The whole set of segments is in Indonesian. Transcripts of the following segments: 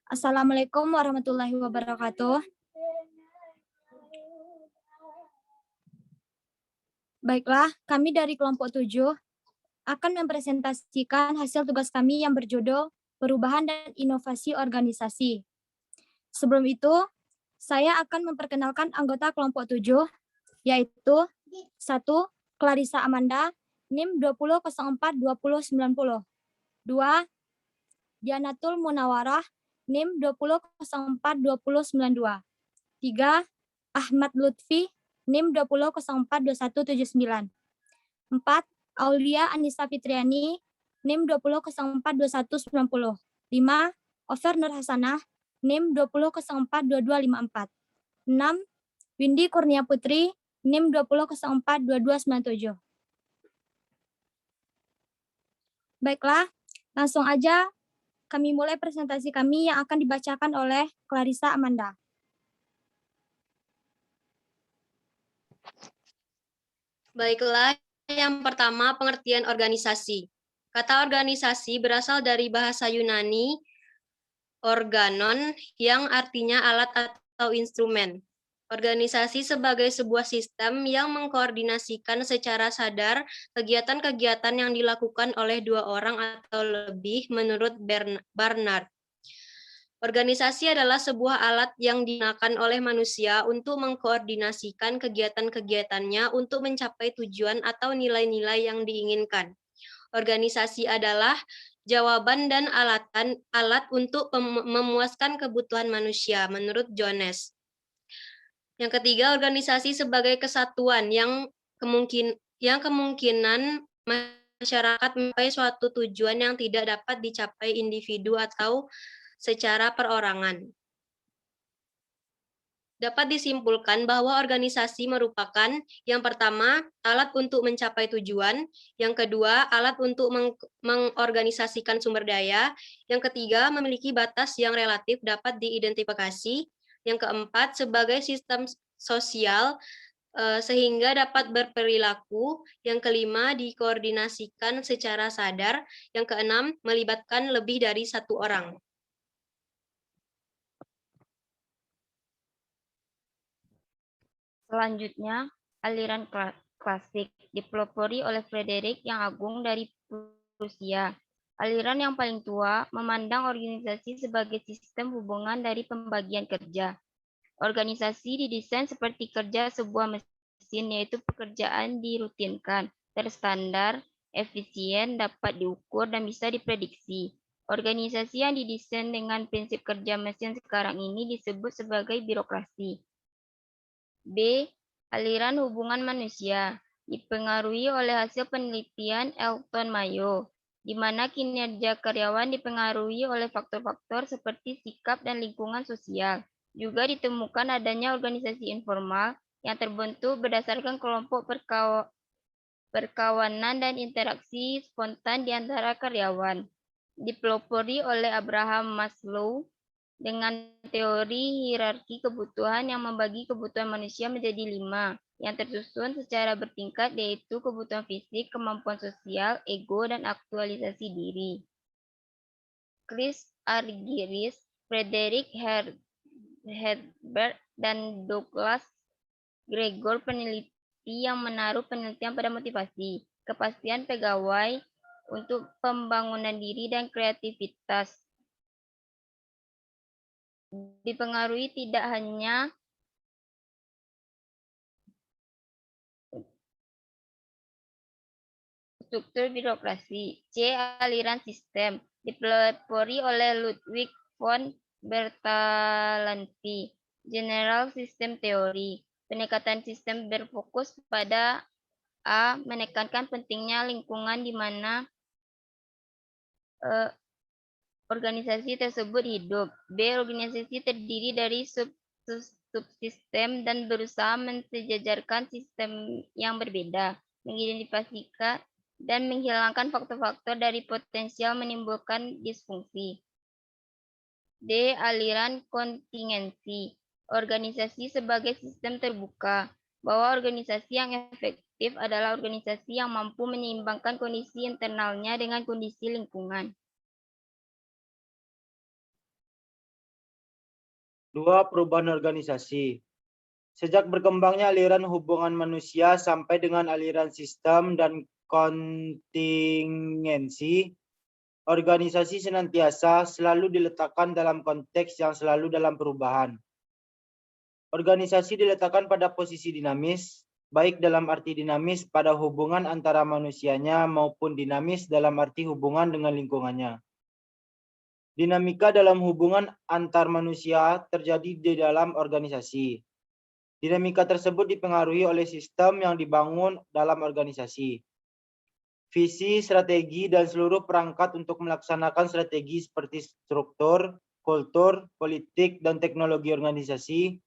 Assalamualaikum warahmatullahi wabarakatuh. Baiklah, kami dari kelompok 7 akan mempresentasikan hasil tugas kami yang berjudul Perubahan dan Inovasi Organisasi. Sebelum itu, saya akan memperkenalkan anggota kelompok 7, yaitu 1. Clarissa Amanda, NIM 20042090. 2. Dianatul Munawarah, NIM 20042092. 3. Ahmad Lutfi, NIM 20042179. 4. Aulia Anissa Fitriani, NIM 20042190. 5. Ofer Nur Hasanah, NIM 20042254. 6. Windy Kurnia Putri, NIM 20042297. Baiklah, langsung aja kami mulai presentasi kami yang akan dibacakan oleh Clarissa Amanda. Baiklah, yang pertama pengertian organisasi. Kata organisasi berasal dari bahasa Yunani organon yang artinya alat atau instrumen. Organisasi sebagai sebuah sistem yang mengkoordinasikan secara sadar kegiatan-kegiatan yang dilakukan oleh dua orang atau lebih menurut Barnard. Organisasi adalah sebuah alat yang digunakan oleh manusia untuk mengkoordinasikan kegiatan-kegiatannya untuk mencapai tujuan atau nilai-nilai yang diinginkan. Organisasi adalah jawaban dan alat untuk memuaskan kebutuhan manusia, menurut Jones. Yang ketiga, organisasi sebagai kesatuan yang kemungkinan masyarakat mencapai suatu tujuan yang tidak dapat dicapai individu atau secara perorangan. Dapat disimpulkan bahwa organisasi merupakan yang pertama, alat untuk mencapai tujuan, yang kedua, alat untuk mengorganisasikan sumber daya, yang ketiga, memiliki batas yang relatif dapat diidentifikasi, yang keempat, sebagai sistem sosial sehingga dapat berperilaku, yang kelima, dikoordinasikan secara sadar, yang keenam, melibatkan lebih dari satu orang. Selanjutnya, aliran klasik dipelopori oleh Frederick yang Agung dari Prusia. Aliran yang paling tua memandang organisasi sebagai sistem hubungan dari pembagian kerja. Organisasi didesain seperti kerja sebuah mesin, yaitu pekerjaan dirutinkan, terstandar, efisien, dapat diukur, dan bisa diprediksi. Organisasi yang didesain dengan prinsip kerja mesin sekarang ini disebut sebagai birokrasi. B. Aliran hubungan manusia, dipengaruhi oleh hasil penelitian Elton Mayo, di mana kinerja karyawan dipengaruhi oleh faktor-faktor seperti sikap dan lingkungan sosial. Juga ditemukan adanya organisasi informal yang terbentuk berdasarkan kelompok perkawanan dan interaksi spontan di antara karyawan. Dipelopori oleh Abraham Maslow dengan teori hierarki kebutuhan yang membagi kebutuhan manusia menjadi 5, yang tersusun secara bertingkat, yaitu kebutuhan fisik, kemampuan sosial, ego, dan aktualisasi diri. Chris Argyris, Frederick Herbert, dan Douglas Gregor, peneliti yang menaruh penelitian pada motivasi, kepastian pegawai untuk pembangunan diri dan kreativitas. Dipengaruhi tidak hanya struktur birokrasi. C. Aliran sistem, dipelopori oleh Ludwig von Bertalanffy, General System Theory. Pendekatan sistem berfokus pada A. Menekankan pentingnya lingkungan di mana organisasi tersebut hidup. B. Organisasi terdiri dari subsistem dan berusaha mensejajarkan sistem yang berbeda, mengidentifikasikan dan menghilangkan faktor-faktor dari potensial menimbulkan disfungsi. D. Aliran kontingensi, organisasi sebagai sistem terbuka, bahwa organisasi yang efektif adalah organisasi yang mampu menyeimbangkan kondisi internalnya dengan kondisi lingkungan. 2. Perubahan organisasi. Sejak berkembangnya aliran hubungan manusia sampai dengan aliran sistem dan kontingensi, organisasi senantiasa selalu diletakkan dalam konteks yang selalu dalam perubahan. Organisasi diletakkan pada posisi dinamis, baik dalam arti dinamis pada hubungan antara manusianya maupun dinamis dalam arti hubungan dengan lingkungannya. Dinamika dalam hubungan antar manusia terjadi di dalam organisasi. Dinamika tersebut dipengaruhi oleh sistem yang dibangun dalam organisasi. Visi, strategi, dan seluruh perangkat untuk melaksanakan strategi seperti struktur, kultur, politik, dan teknologi organisasi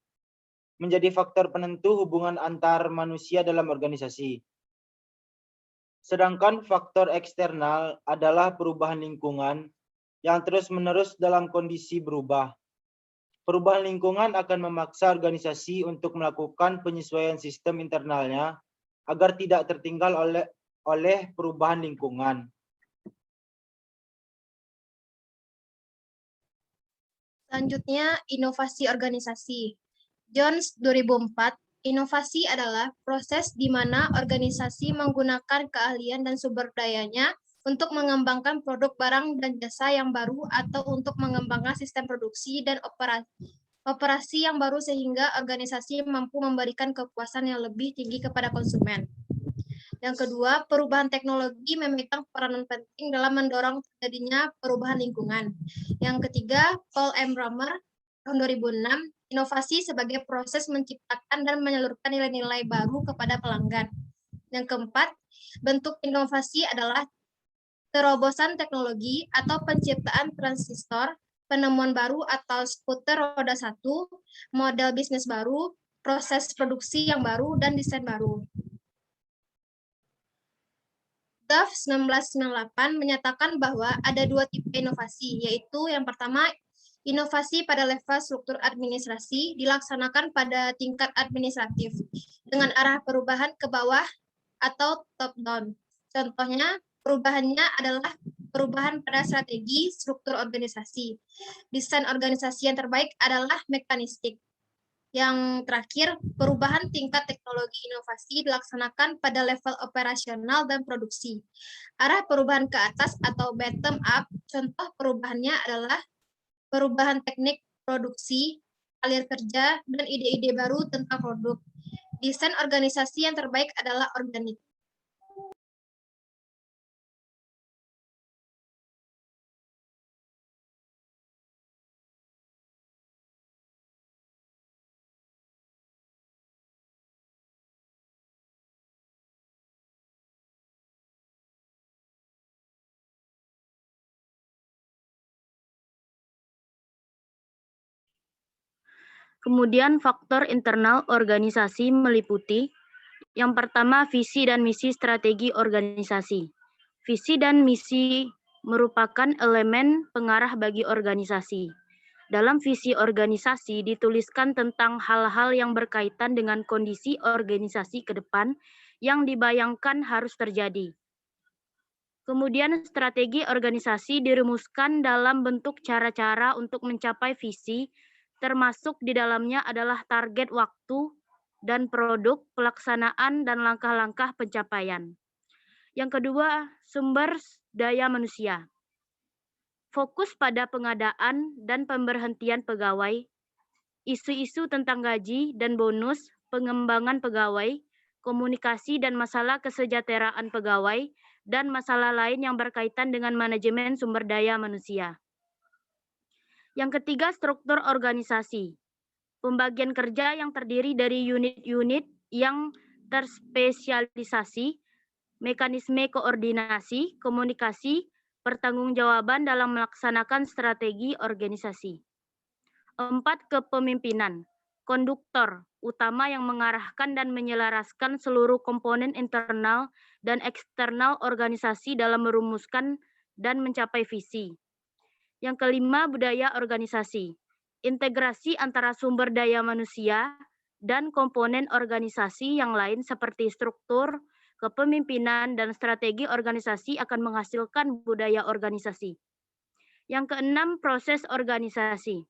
menjadi faktor penentu hubungan antar manusia dalam organisasi. Sedangkan faktor eksternal adalah perubahan lingkungan yang terus-menerus dalam kondisi berubah. Perubahan lingkungan akan memaksa organisasi untuk melakukan penyesuaian sistem internalnya agar tidak tertinggal oleh perubahan lingkungan. Selanjutnya, inovasi organisasi. Jones 2004, inovasi adalah proses di mana organisasi menggunakan keahlian dan sumber dayanya untuk mengembangkan produk barang dan jasa yang baru atau untuk mengembangkan sistem produksi dan operasi yang baru sehingga organisasi mampu memberikan kepuasan yang lebih tinggi kepada konsumen. Yang kedua, perubahan teknologi memegang peranan penting dalam mendorong terjadinya perubahan lingkungan. Yang ketiga, Paul M. Romer tahun 2006, inovasi sebagai proses menciptakan dan menyalurkan nilai-nilai baru kepada pelanggan. Yang keempat, bentuk inovasi adalah terobosan teknologi atau penciptaan transistor, penemuan baru atau skuter roda 1, model bisnis baru, proses produksi yang baru, dan desain baru. Duff 1998 menyatakan bahwa ada dua tipe inovasi, yaitu yang pertama, inovasi pada level struktur administrasi dilaksanakan pada tingkat administratif dengan arah perubahan ke bawah atau top-down. Contohnya, perubahannya adalah perubahan pada strategi struktur organisasi. Desain organisasi yang terbaik adalah mekanistik. Yang terakhir, perubahan tingkat teknologi inovasi dilaksanakan pada level operasional dan produksi. Arah perubahan ke atas atau bottom up, contoh perubahannya adalah perubahan teknik produksi, alir kerja, dan ide-ide baru tentang produk. Desain organisasi yang terbaik adalah organik. Kemudian faktor internal organisasi meliputi yang pertama visi dan misi strategi organisasi. Visi dan misi merupakan elemen pengarah bagi organisasi. Dalam visi organisasi dituliskan tentang hal-hal yang berkaitan dengan kondisi organisasi ke depan yang dibayangkan harus terjadi. Kemudian strategi organisasi dirumuskan dalam bentuk cara-cara untuk mencapai visi, termasuk di dalamnya adalah target waktu dan produk, pelaksanaan, dan langkah-langkah pencapaian. Yang kedua, sumber daya manusia. Fokus pada pengadaan dan pemberhentian pegawai, isu-isu tentang gaji dan bonus, pengembangan pegawai, komunikasi dan masalah kesejahteraan pegawai, dan masalah lain yang berkaitan dengan manajemen sumber daya manusia. Yang ketiga, struktur organisasi. Pembagian kerja yang terdiri dari unit-unit yang terspesialisasi, mekanisme koordinasi, komunikasi, pertanggungjawaban dalam melaksanakan strategi organisasi. 4. Kepemimpinan. Konduktor utama yang mengarahkan dan menyelaraskan seluruh komponen internal dan eksternal organisasi dalam merumuskan dan mencapai visi. Yang kelima, budaya organisasi. Integrasi antara sumber daya manusia dan komponen organisasi yang lain seperti struktur, kepemimpinan, dan strategi organisasi akan menghasilkan budaya organisasi. Yang keenam, proses organisasi.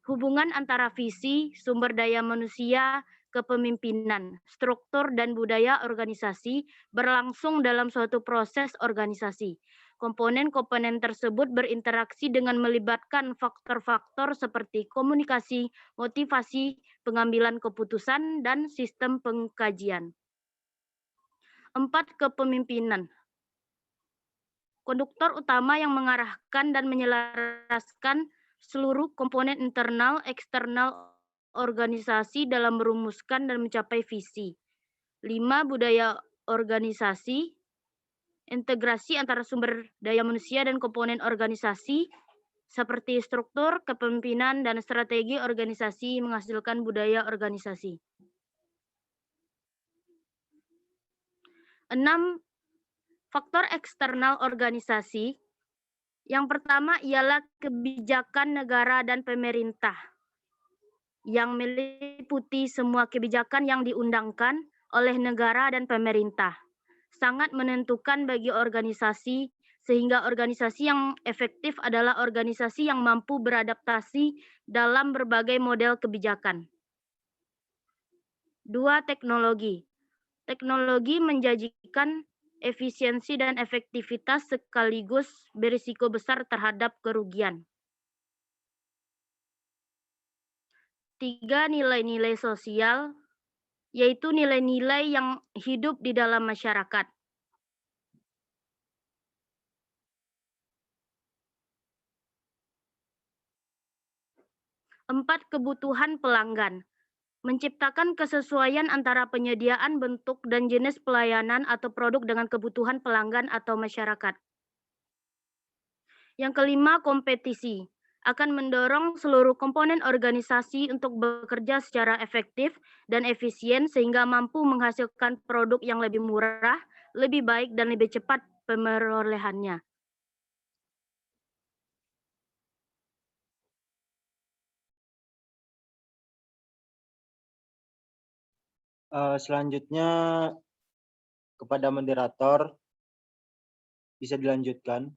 Hubungan antara visi, sumber daya manusia, kepemimpinan, struktur, dan budaya organisasi berlangsung dalam suatu proses organisasi. Komponen-komponen tersebut berinteraksi dengan melibatkan faktor-faktor seperti komunikasi, motivasi, pengambilan keputusan, dan sistem pengkajian. 4. Kepemimpinan. Konduktor utama yang mengarahkan dan menyelaraskan seluruh komponen internal, eksternal organisasi dalam merumuskan dan mencapai visi. 5. Budaya organisasi. Integrasi antara sumber daya manusia dan komponen organisasi seperti struktur, kepemimpinan, dan strategi organisasi menghasilkan budaya organisasi. 6. Faktor eksternal organisasi. Yang pertama ialah kebijakan negara dan pemerintah yang meliputi semua kebijakan yang diundangkan oleh negara dan pemerintah. Sangat menentukan bagi organisasi, sehingga organisasi yang efektif adalah organisasi yang mampu beradaptasi dalam berbagai model kebijakan. 2. Teknologi. Teknologi menjanjikan efisiensi dan efektivitas sekaligus berisiko besar terhadap kerugian. 3. Nilai-nilai sosial, yaitu nilai-nilai yang hidup di dalam masyarakat. 4. Kebutuhan pelanggan. Menciptakan kesesuaian antara penyediaan bentuk dan jenis pelayanan atau produk dengan kebutuhan pelanggan atau masyarakat. Yang kelima, kompetisi. Akan mendorong seluruh komponen organisasi untuk bekerja secara efektif dan efisien sehingga mampu menghasilkan produk yang lebih murah, lebih baik, dan lebih cepat pemerolehannya. Selanjutnya kepada moderator, bisa dilanjutkan.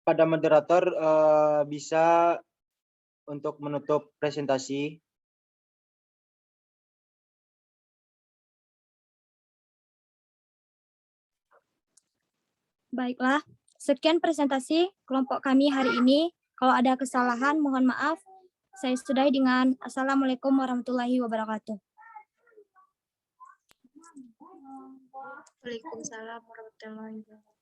Pada moderator bisa untuk menutup presentasi. Baiklah, sekian presentasi kelompok kami hari ini. Kalau ada kesalahan, mohon maaf. Saya sudahi dengan Assalamualaikum warahmatullahi wabarakatuh. Waalaikumsalam warahmatullahi wabarakatuh.